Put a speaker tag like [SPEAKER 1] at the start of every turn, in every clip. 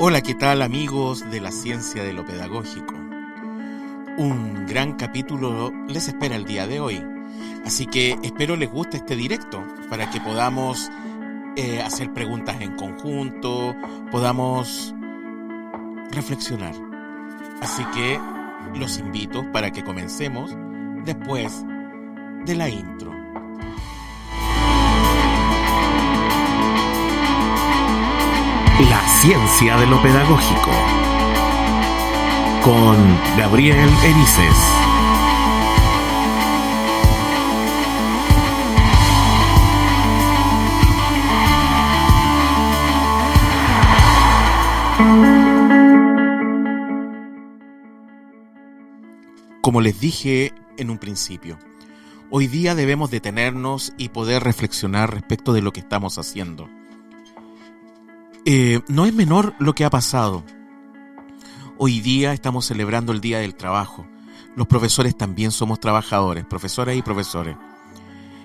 [SPEAKER 1] Hola, ¿qué tal amigos de la ciencia de lo pedagógico? Un gran capítulo les espera el día de hoy, así que espero les guste este directo para que podamos hacer preguntas en conjunto, podamos reflexionar. Así que los invito para que comencemos después de la intro.
[SPEAKER 2] La ciencia de lo pedagógico con Gabriel Erices.
[SPEAKER 1] Como les dije en un principio, hoy día debemos detenernos y poder reflexionar respecto de lo que estamos haciendo. No es menor lo que ha pasado. Hoy día estamos celebrando el Día del Trabajo. Los profesores también somos trabajadores, profesoras y profesores.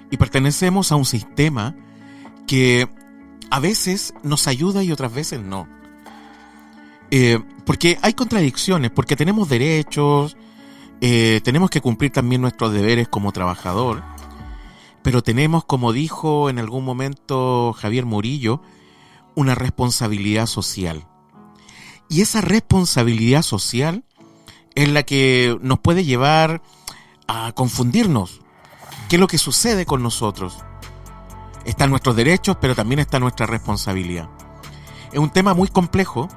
[SPEAKER 1] Y pertenecemos a un sistema que a veces nos ayuda y otras veces no. Porque hay contradicciones, porque tenemos derechos, tenemos que cumplir también nuestros deberes como trabajador, pero tenemos, como dijo en algún momento Javier Murillo, una responsabilidad social. Y esa responsabilidad social es la que nos puede llevar a confundirnos. ¿Qué es lo que sucede con nosotros? Están nuestros derechos, pero también está nuestra responsabilidad. Es un tema muy complejo,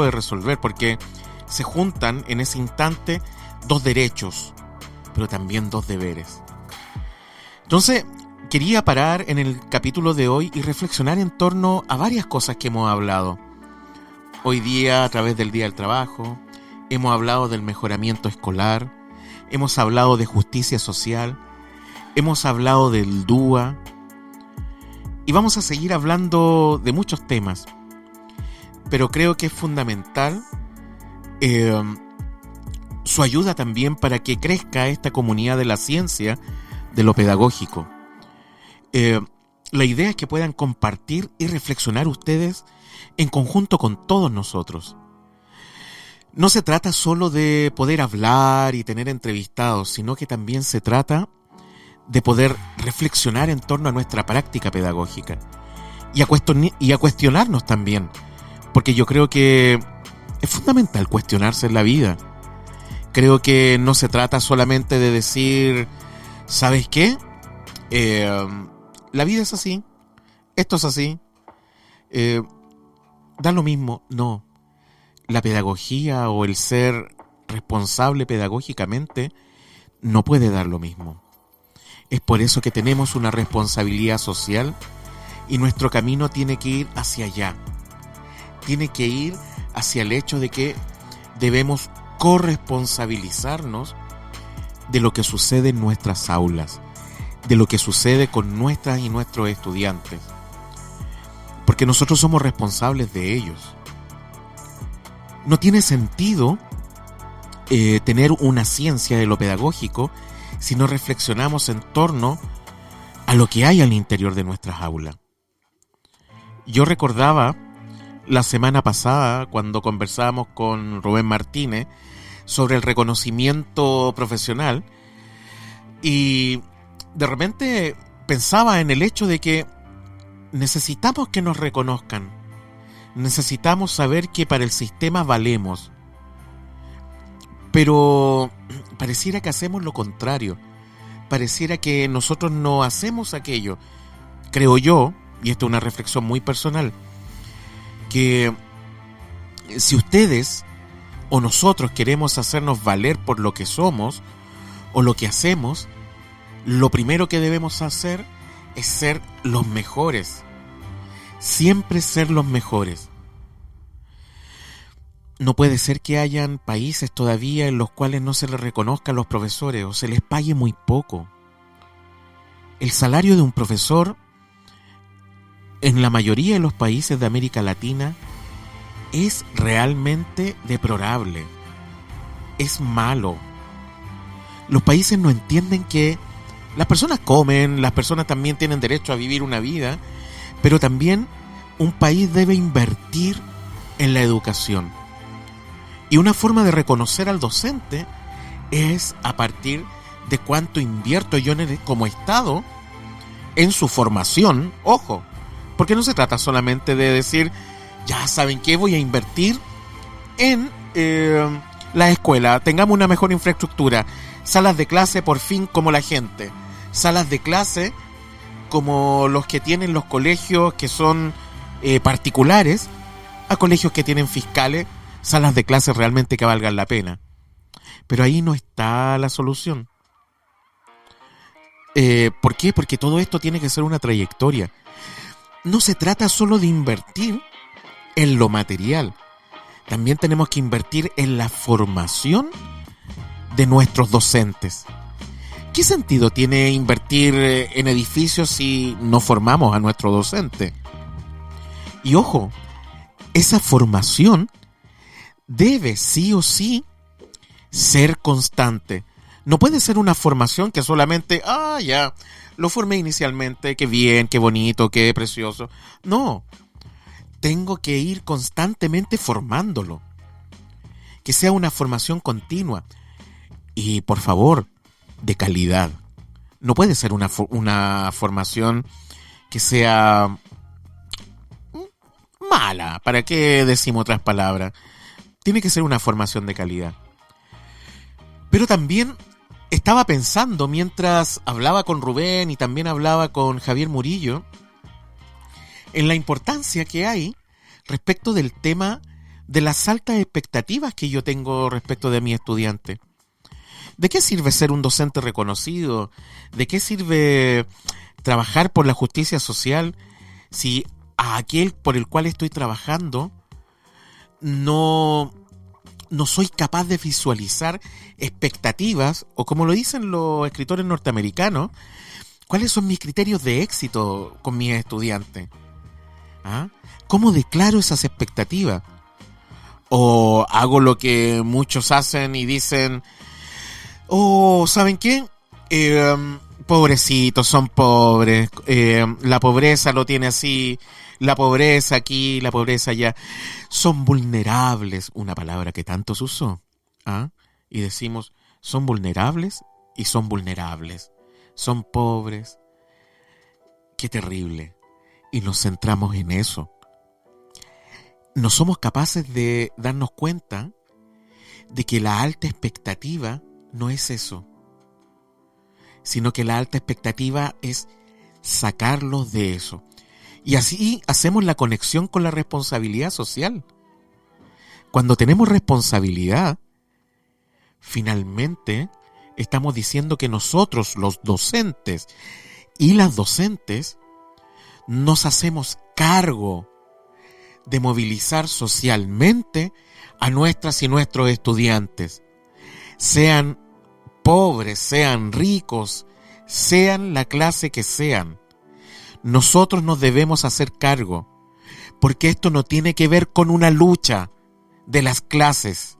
[SPEAKER 1] de resolver, porque se juntan en ese instante dos derechos, pero también dos deberes. Entonces, quería parar en el capítulo de hoy y reflexionar en torno a varias cosas que hemos hablado. Hoy día, a través del Día del Trabajo, hemos hablado del mejoramiento escolar, hemos hablado de justicia social, hemos hablado del DUA, y vamos a seguir hablando de muchos temas. Pero creo que es fundamental su ayuda también para que crezca esta comunidad de la ciencia, de lo pedagógico. La idea es que puedan compartir y reflexionar ustedes en conjunto con todos nosotros. No se trata solo de poder hablar y tener entrevistados, sino que también se trata de poder reflexionar en torno a nuestra práctica pedagógica y a cuestionarnos también, porque yo creo que es fundamental cuestionarse en la vida. Creo que no se trata solamente de decir, ¿sabes qué? La vida es así, esto es así, da lo mismo. No, la pedagogía o el ser responsable pedagógicamente no puede dar lo mismo. Es por eso que tenemos una responsabilidad social y nuestro camino tiene que ir hacia allá. Tiene que ir hacia el hecho de que debemos corresponsabilizarnos de lo que sucede en nuestras aulas, de lo que sucede con nuestras y nuestros estudiantes, porque nosotros somos responsables de ellos. No tiene sentido tener una ciencia de lo pedagógico si no reflexionamos en torno a lo que hay al interior de nuestras aulas. Yo recordaba la semana pasada cuando conversábamos con Rubén Martínez sobre el reconocimiento profesional, y de repente pensaba en el hecho de que necesitamos que nos reconozcan, necesitamos saber que para el sistema valemos, pero pareciera que hacemos lo contrario, pareciera que nosotros no hacemos aquello. Creo yo, y esto es una reflexión muy personal, que si ustedes o nosotros queremos hacernos valer por lo que somos o lo que hacemos, lo primero que debemos hacer es ser los mejores. Siempre ser los mejores. No puede ser que hayan países todavía en los cuales no se les reconozca a los profesores o se les pague muy poco. El salario de un profesor en la mayoría de los países de América Latina es realmente deplorable. Es malo. Los países no entienden que las personas comen, las personas también tienen derecho a vivir una vida, pero también un país debe invertir en la educación. Y una forma de reconocer al docente es a partir de cuánto invierto yo como Estado en su formación. Ojo, porque no se trata solamente de decir, ya saben qué, voy a invertir en la escuela, tengamos una mejor infraestructura, salas de clase por fin como la gente, salas de clase como los que tienen los colegios que son particulares, a colegios que tienen fiscales, salas de clase realmente que valgan la pena. Pero ahí no está la solución. ¿Por qué? Porque todo esto tiene que ser una trayectoria. No se trata solo de invertir en lo material. También tenemos que invertir en la formación de nuestros docentes. ¿Qué sentido tiene invertir en edificios si no formamos a nuestro docente? Y ojo, esa formación debe sí o sí ser constante. No puede ser una formación que solamente, ya, lo formé inicialmente, qué bien, qué bonito, qué precioso. No, tengo que ir constantemente formándolo. Que sea una formación continua. Y por favor, de calidad. No puede ser una formación que sea mala. ¿Para qué decimos otras palabras? Tiene que ser una formación de calidad. Pero también estaba pensando mientras hablaba con Rubén y también hablaba con Javier Murillo en la importancia que hay respecto del tema de las altas expectativas que yo tengo respecto de mi estudiante. ¿De qué sirve ser un docente reconocido? ¿De qué sirve trabajar por la justicia social si a aquel por el cual estoy trabajando no soy capaz de visualizar expectativas, o como lo dicen los escritores norteamericanos, cuáles son mis criterios de éxito con mis estudiantes? ¿Cómo declaro esas expectativas? ¿O hago lo que muchos hacen y dicen, ¿saben qué? Pobrecitos, son pobres, la pobreza lo tiene así, la pobreza aquí, la pobreza allá, son vulnerables, una palabra que tanto se usó, y decimos, son vulnerables y son vulnerables, son pobres, qué terrible, y nos centramos en eso. No somos capaces de darnos cuenta de que la alta expectativa no es eso, sino que la alta expectativa es sacarlos de eso. Y así hacemos la conexión con la responsabilidad social. Cuando tenemos responsabilidad, finalmente estamos diciendo que nosotros, los docentes y las docentes, nos hacemos cargo de movilizar socialmente a nuestras y nuestros estudiantes, sean pobres, sean ricos, sean la clase que sean. Nosotros nos debemos hacer cargo, porque esto no tiene que ver con una lucha de las clases.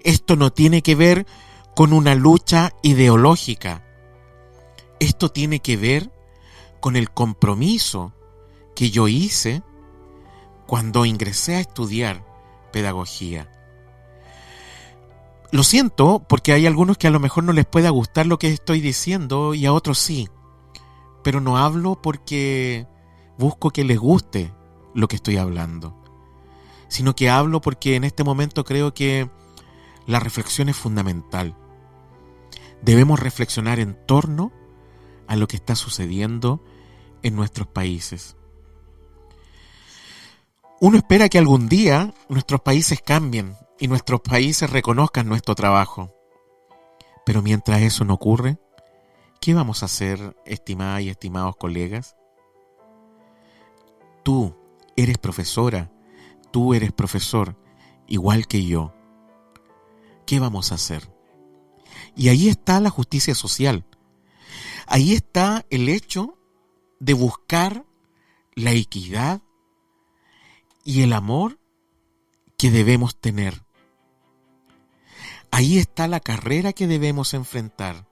[SPEAKER 1] Esto no tiene que ver con una lucha ideológica. Esto tiene que ver con el compromiso que yo hice cuando ingresé a estudiar pedagogía. Lo siento, porque hay algunos que a lo mejor no les pueda gustar lo que estoy diciendo y a otros sí. Pero no hablo porque busco que les guste lo que estoy hablando, sino que hablo porque en este momento creo que la reflexión es fundamental. Debemos reflexionar en torno a lo que está sucediendo en nuestros países. Uno espera que algún día nuestros países cambien y nuestros países reconozcan nuestro trabajo. Pero mientras eso no ocurre, ¿qué vamos a hacer, estimadas y estimados colegas? Tú eres profesora, tú eres profesor, igual que yo. ¿Qué vamos a hacer? Y ahí está la justicia social. Ahí está el hecho de buscar la equidad y el amor que debemos tener. Ahí está la carrera que debemos enfrentar.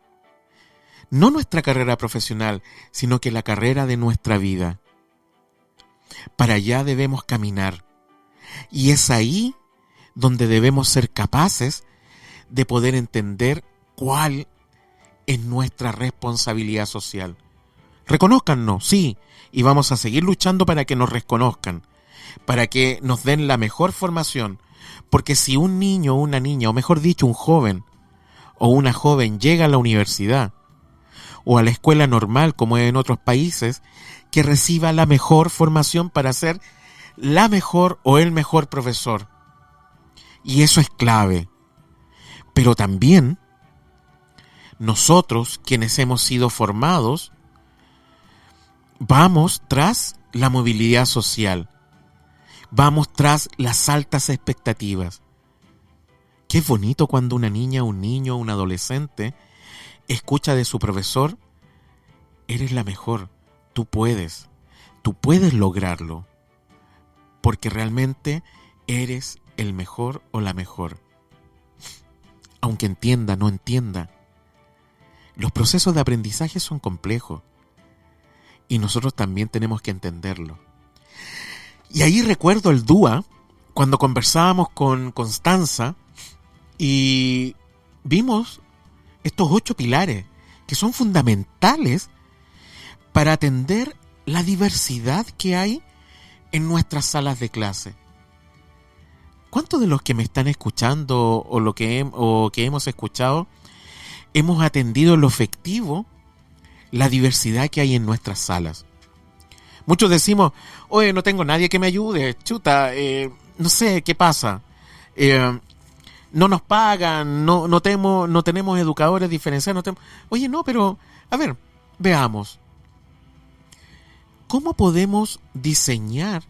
[SPEAKER 1] No nuestra carrera profesional, sino que la carrera de nuestra vida. Para allá debemos caminar. Y es ahí donde debemos ser capaces de poder entender cuál es nuestra responsabilidad social. Reconózcannos, sí, y vamos a seguir luchando para que nos reconozcan, para que nos den la mejor formación, porque si un niño o una niña, o mejor dicho, un joven o una joven llega a la universidad o a la escuela normal, como es en otros países, que reciba la mejor formación para ser la mejor o el mejor profesor. Y eso es clave. Pero también nosotros, quienes hemos sido formados, vamos tras la movilidad social. Vamos tras las altas expectativas. Qué bonito cuando una niña, un niño, un adolescente escucha de su profesor: eres la mejor, tú puedes lograrlo, porque realmente eres el mejor o la mejor. Aunque entienda, no entienda, los procesos de aprendizaje son complejos y nosotros también tenemos que entenderlo. Y ahí recuerdo el DUA, cuando conversábamos con Constanza y vimos estos 8 pilares que son fundamentales para atender la diversidad que hay en nuestras salas de clase. ¿Cuántos de los que me están escuchando o que hemos escuchado hemos atendido en lo efectivo la diversidad que hay en nuestras salas? Muchos decimos: oye, no tengo nadie que me ayude, no sé qué pasa, no nos pagan, no tenemos educadores diferenciados. Oye, no, pero a ver, veamos. ¿Cómo podemos diseñar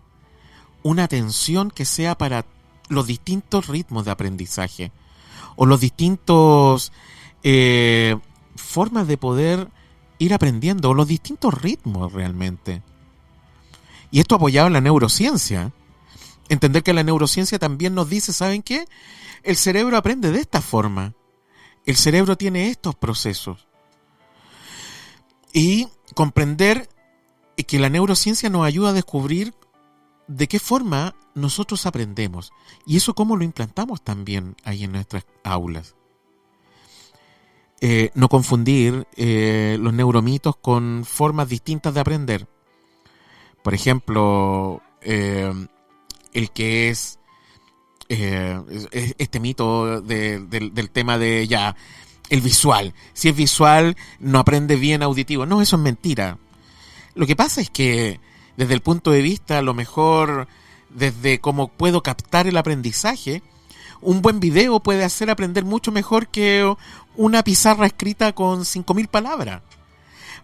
[SPEAKER 1] una atención que sea para los distintos ritmos de aprendizaje o los distintos formas de poder ir aprendiendo o los distintos ritmos realmente? Y esto apoyado en la neurociencia. Entender que la neurociencia también nos dice, ¿saben qué? El cerebro aprende de esta forma. El cerebro tiene estos procesos. Y comprender que la neurociencia nos ayuda a descubrir de qué forma nosotros aprendemos. Y eso cómo lo implantamos también ahí en nuestras aulas. No confundir los neuromitos con formas distintas de aprender. Por ejemplo, el que es este mito del tema de el visual. Si es visual, no aprende bien auditivo. No, eso es mentira. Lo que pasa es que desde el punto de vista, a lo mejor, desde cómo puedo captar el aprendizaje, un buen video puede hacer aprender mucho mejor que una pizarra escrita con 5.000 palabras.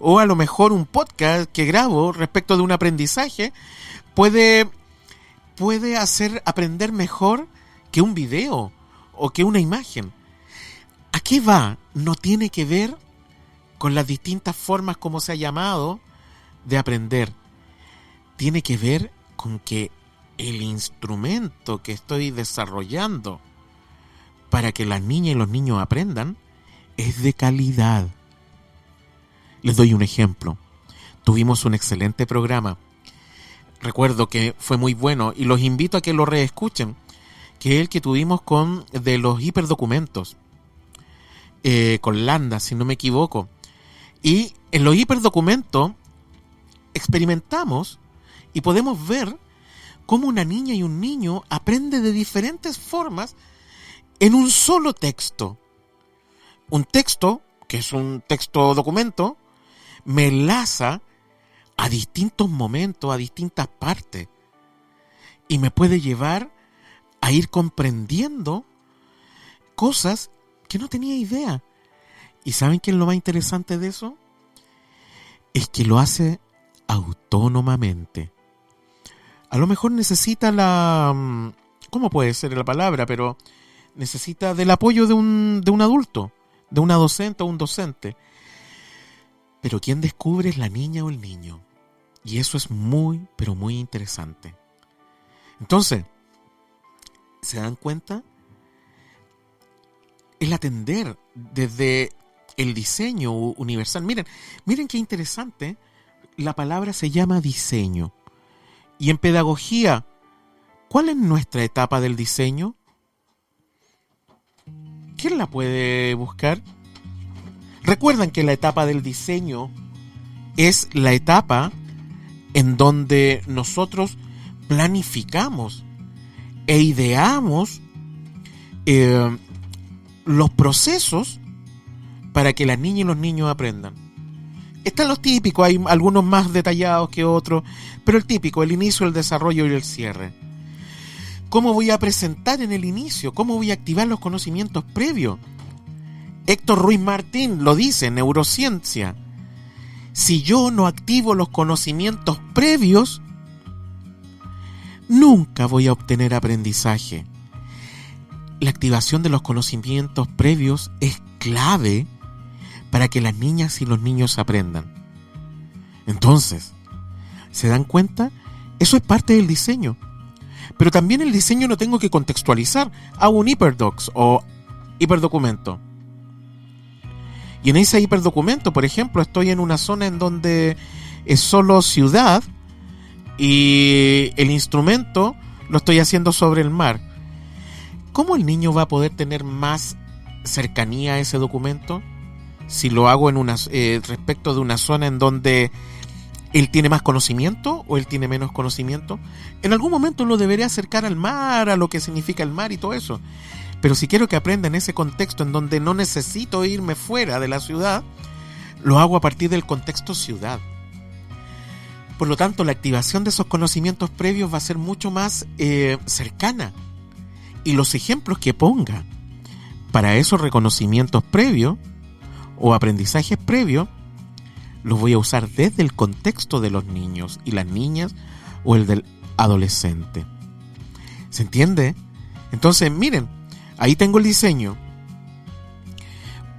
[SPEAKER 1] O a lo mejor un podcast que grabo respecto de un aprendizaje puede hacer aprender mejor que un video o que una imagen. ¿A qué va? No tiene que ver con las distintas formas como se ha llamado de aprender. Tiene que ver con que el instrumento que estoy desarrollando para que las niñas y los niños aprendan es de calidad. Les doy un ejemplo. Tuvimos un excelente programa. Recuerdo que fue muy bueno y los invito a que lo reescuchen, que es el que tuvimos de los hiperdocumentos, con Landa, si no me equivoco. Y en los hiperdocumentos experimentamos y podemos ver cómo una niña y un niño aprende de diferentes formas en un solo texto. Un texto, que es un texto documento, me enlaza a distintos momentos, a distintas partes, y me puede llevar a ir comprendiendo cosas que no tenía idea. ¿Y saben qué es lo más interesante de eso? Es que lo hace autónomamente. A lo mejor necesita ¿cómo puede ser la palabra? Pero necesita del apoyo de un adulto, de una docente o un docente. Pero quien descubre es la niña o el niño. Y eso es muy, pero muy interesante. Entonces, ¿se dan cuenta? El atender desde el diseño universal. Miren qué interesante. La palabra se llama diseño. Y en pedagogía ¿Cuál es nuestra etapa del diseño? ¿Quién la puede buscar? Recuerdan que la etapa del diseño es la etapa en donde nosotros planificamos e ideamos los procesos para que las niñas y los niños aprendan. Están los típicos, hay algunos más detallados que otros, pero el típico, el inicio, el desarrollo y el cierre. ¿Cómo voy a presentar en el inicio? ¿Cómo voy a activar los conocimientos previos? Héctor Ruiz Martín lo dice en Neurociencia. Si yo no activo los conocimientos previos, nunca voy a obtener aprendizaje. La activación de los conocimientos previos es clave para que las niñas y los niños aprendan. Entonces, ¿se dan cuenta? Eso es parte del diseño. Pero también el diseño lo tengo que contextualizar. Hago un hiperdocs o hiperdocumento. Y en ese hiperdocumento, por ejemplo, estoy en una zona en donde es solo ciudad y el instrumento lo estoy haciendo sobre el mar. ¿Cómo el niño va a poder tener más cercanía a ese documento si lo hago en respecto de una zona en donde él tiene más conocimiento o él tiene menos conocimiento? En algún momento lo deberé acercar al mar, a lo que significa el mar y todo eso. Pero si quiero que aprenda en ese contexto en donde no necesito irme fuera de la ciudad, lo hago a partir del contexto ciudad. Por lo tanto, la activación de esos conocimientos previos va a ser mucho más cercana. Y los ejemplos que ponga para esos reconocimientos previos o aprendizajes previos, los voy a usar desde el contexto de los niños y las niñas o el del adolescente. ¿Se entiende? Entonces, miren, ahí tengo el diseño.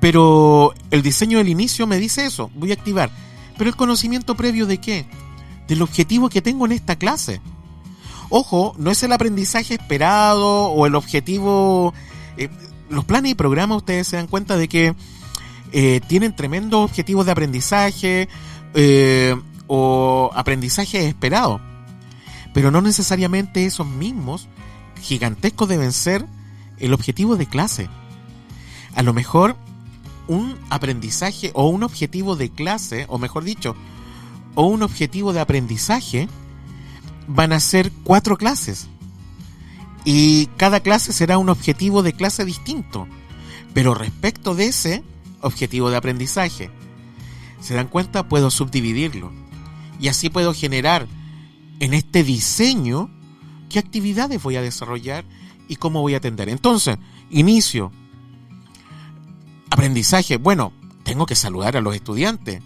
[SPEAKER 1] Pero el diseño del inicio me dice eso, voy a activar. ¿Pero el conocimiento previo de qué? Del objetivo que tengo en esta clase. Ojo, no es el aprendizaje esperado o el objetivo... los planes y programas, ustedes se dan cuenta de que tienen tremendos objetivos de aprendizaje o aprendizaje esperado. Pero no necesariamente esos mismos gigantescos deben ser el objetivo de clase. A lo mejor un aprendizaje o un objetivo de clase, o mejor dicho, o un objetivo de aprendizaje van a ser 4 clases. Y cada clase será un objetivo de clase distinto, pero respecto de ese objetivo de aprendizaje, ¿se dan cuenta? Puedo subdividirlo. Y así puedo generar en este diseño qué actividades voy a desarrollar y cómo voy a atender. Entonces, inicio. Aprendizaje. Bueno, tengo que saludar a los estudiantes.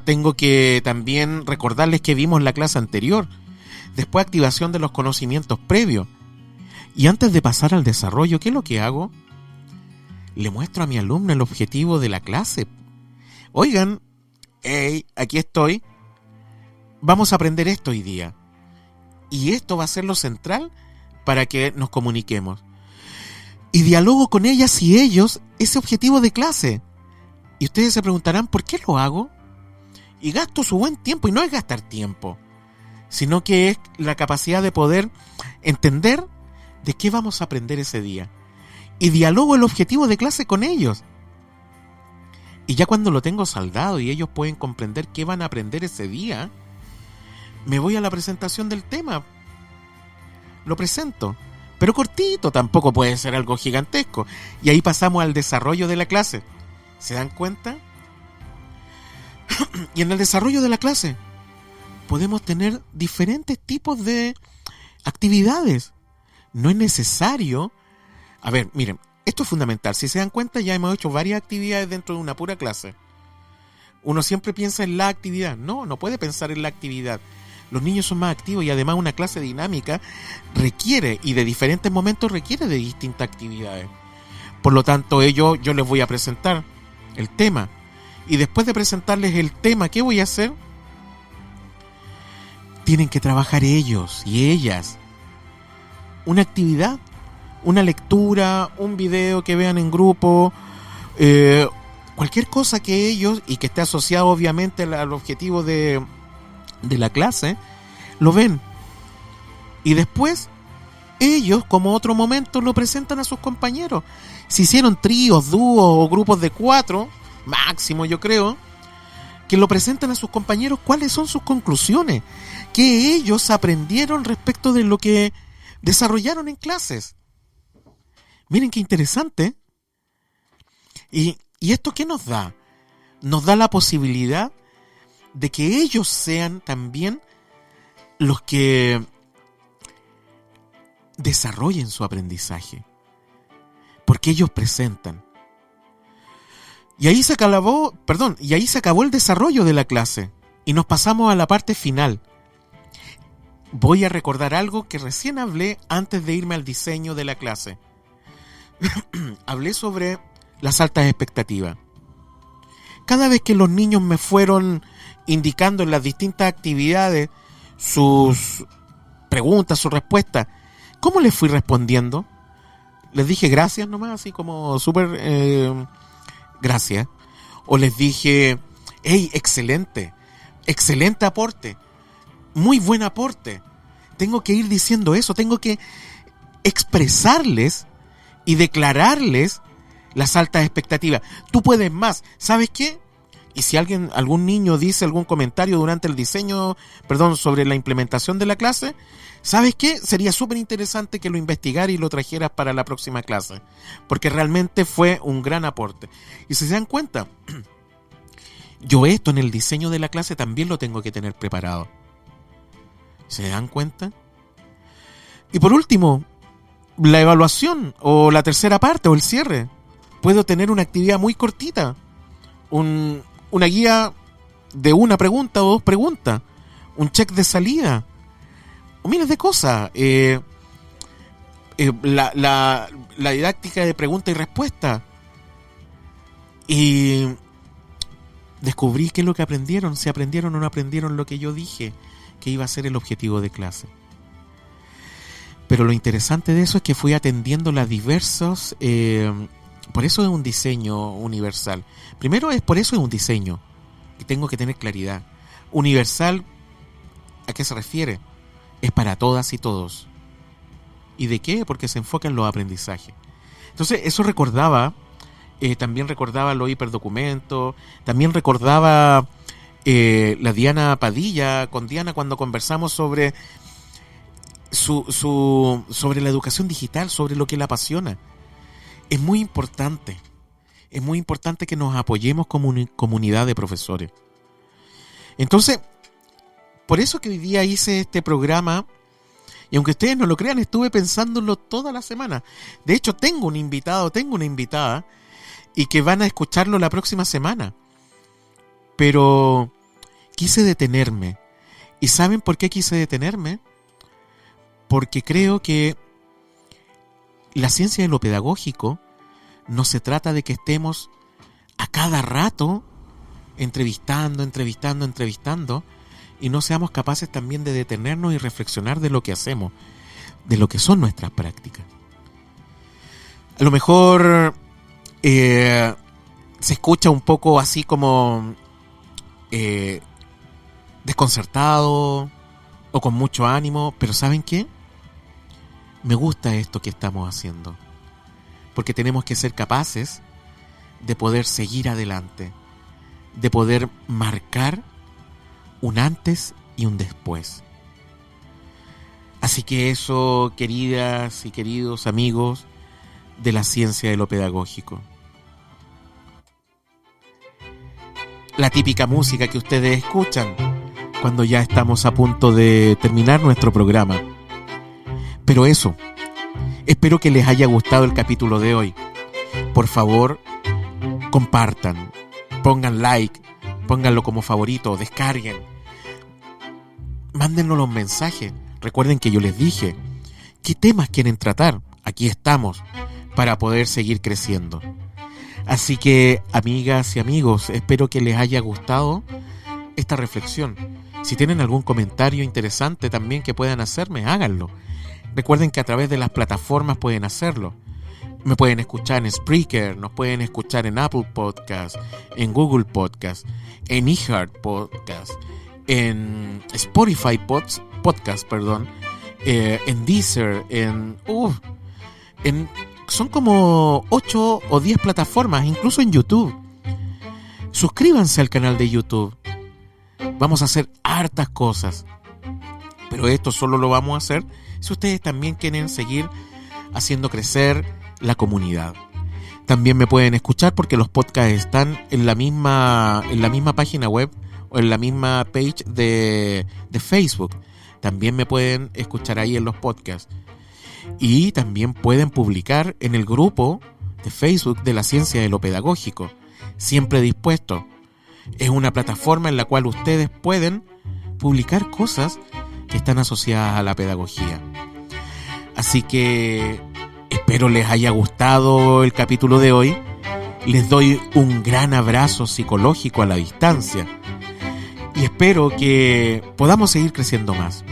[SPEAKER 1] Tengo que también recordarles que vimos en la clase anterior. Después, activación de los conocimientos previos. Y antes de pasar al desarrollo, ¿qué es lo que hago? Le muestro a mi alumno el objetivo de la clase. Oigan, hey, aquí estoy. Vamos a aprender esto hoy día. Y esto va a ser lo central para que nos comuniquemos. Y dialogo con ellas y ellos ese objetivo de clase. Y ustedes se preguntarán, ¿por qué lo hago? Y gasto su buen tiempo, y no es gastar tiempo, sino que es la capacidad de poder entender de qué vamos a aprender ese día. Y dialogo el objetivo de clase con ellos. Y ya cuando lo tengo saldado y ellos pueden comprender qué van a aprender ese día, me voy a la presentación del tema. Lo presento, pero cortito, tampoco puede ser algo gigantesco. Y ahí pasamos al desarrollo de la clase. ¿Se dan cuenta? Y en el desarrollo de la clase podemos tener diferentes tipos de actividades. No es necesario... A ver, miren, esto es fundamental. Si se dan cuenta, ya hemos hecho varias actividades dentro de una pura clase. Uno siempre piensa en la actividad. No puede pensar en la actividad. Los niños son más activos y además una clase dinámica requiere, y de diferentes momentos requiere de distintas actividades. Por lo tanto, yo les voy a presentar el tema. Y después de presentarles el tema, ¿qué voy a hacer? Tienen que trabajar ellos y ellas. Una actividad, una lectura, un video que vean en grupo, cualquier cosa que ellos, y que esté asociado obviamente al objetivo de la clase, lo ven. Y después ellos, como otro momento, lo presentan a sus compañeros. Se hicieron tríos, dúos o grupos de 4, máximo yo creo, que lo presentan a sus compañeros cuáles son sus conclusiones, que ellos aprendieron respecto de lo que desarrollaron en clases. Miren qué interesante. ¿Y esto qué nos da? Nos da la posibilidad de que ellos sean también los que desarrollen su aprendizaje, porque ellos presentan. Y ahí se acabó el desarrollo de la clase y nos pasamos a la parte final. Voy a recordar algo que recién hablé antes de irme al diseño de la clase. Hablé sobre las altas expectativas. Cada vez que los niños me fueron indicando en las distintas actividades sus preguntas, sus respuestas, ¿cómo les fui respondiendo? Les dije gracias nomás, así como súper gracias. O les dije, hey, excelente aporte, muy buen aporte. Tengo que ir diciendo eso, tengo que expresarles y declararles las altas expectativas. Tú puedes más, ¿sabes qué? Y si algún niño dice algún comentario durante el diseño, sobre la implementación de la clase, ¿sabes qué? Sería súper interesante que lo investigara y lo trajeras para la próxima clase, porque realmente fue un gran aporte. Y si se dan cuenta, yo esto en el diseño de la clase también lo tengo que tener preparado. ¿Se dan cuenta? Y por último, la evaluación o la tercera parte o el cierre. Puedo tener una actividad muy cortita, una guía de una pregunta o 2 preguntas, un check de salida, o miles de cosas. La didáctica de pregunta y respuesta. Y descubrí qué es lo que aprendieron, si aprendieron o no aprendieron lo que yo dije que iba a ser el objetivo de clase. Pero lo interesante de eso es que fui atendiendo las diversas... por eso es un diseño universal. Primero por eso es un diseño. Y tengo que tener claridad. Universal, ¿a qué se refiere? Es para todas y todos. ¿Y de qué? Porque se enfoca en los aprendizajes. Entonces, eso recordaba, también recordaba los hiperdocumentos, también recordaba la Diana Padilla, con Diana cuando conversamos sobre sobre la educación digital, sobre lo que la apasiona. Es muy importante que nos apoyemos como comunidad de profesores. Entonces, por eso que hoy día hice este programa, y aunque ustedes no lo crean, estuve pensándolo toda la semana. De hecho, tengo una invitada, y que van a escucharlo la próxima semana. Pero quise detenerme. ¿Y saben por qué quise detenerme? Porque creo que la ciencia de lo pedagógico no se trata de que estemos a cada rato entrevistando y no seamos capaces también de detenernos y reflexionar de lo que hacemos, de lo que son nuestras prácticas. A lo mejor se escucha un poco así como desconcertado o con mucho ánimo, pero ¿saben qué? Me gusta esto que estamos haciendo, porque tenemos que ser capaces de poder seguir adelante, de poder marcar un antes y un después. Así que eso, queridas y queridos amigos de la ciencia de lo pedagógico. La típica música que ustedes escuchan cuando ya estamos a punto de terminar nuestro programa. Pero eso, espero que les haya gustado el capítulo de hoy. Por favor, compartan, pongan like, pónganlo como favorito, descarguen. Mándennos los mensajes. Recuerden que yo les dije, ¿qué temas quieren tratar? Aquí estamos para poder seguir creciendo. Así que, amigas y amigos, espero que les haya gustado esta reflexión. Si tienen algún comentario interesante también que puedan hacerme, háganlo. Recuerden que a través de las plataformas pueden hacerlo. Me pueden escuchar en Spreaker, nos pueden escuchar en Apple Podcast, en Google Podcast, en iHeart Podcast, en Spotify Podcast, en Deezer, son como 8 o 10 plataformas, incluso en YouTube. Suscríbanse al canal de YouTube. Vamos a hacer hartas cosas. Pero esto solo lo vamos a hacer si ustedes también quieren seguir haciendo crecer la comunidad. También me pueden escuchar porque los podcasts están en la misma página web o en la misma page de Facebook. También me pueden escuchar ahí en los podcasts. Y también pueden publicar en el grupo de Facebook de la ciencia de lo pedagógico. Siempre dispuesto. Es una plataforma en la cual ustedes pueden publicar cosas que están asociadas a la pedagogía. Así que espero les haya gustado el capítulo de hoy. Les doy un gran abrazo psicológico a la distancia y espero que podamos seguir creciendo más.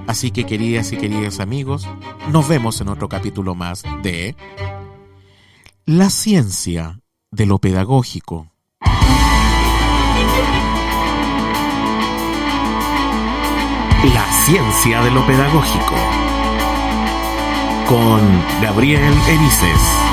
[SPEAKER 1] Así que, queridas y queridos amigos, nos vemos en otro capítulo más de La ciencia de lo pedagógico.
[SPEAKER 2] La ciencia de lo pedagógico. Con Gabriel Erices.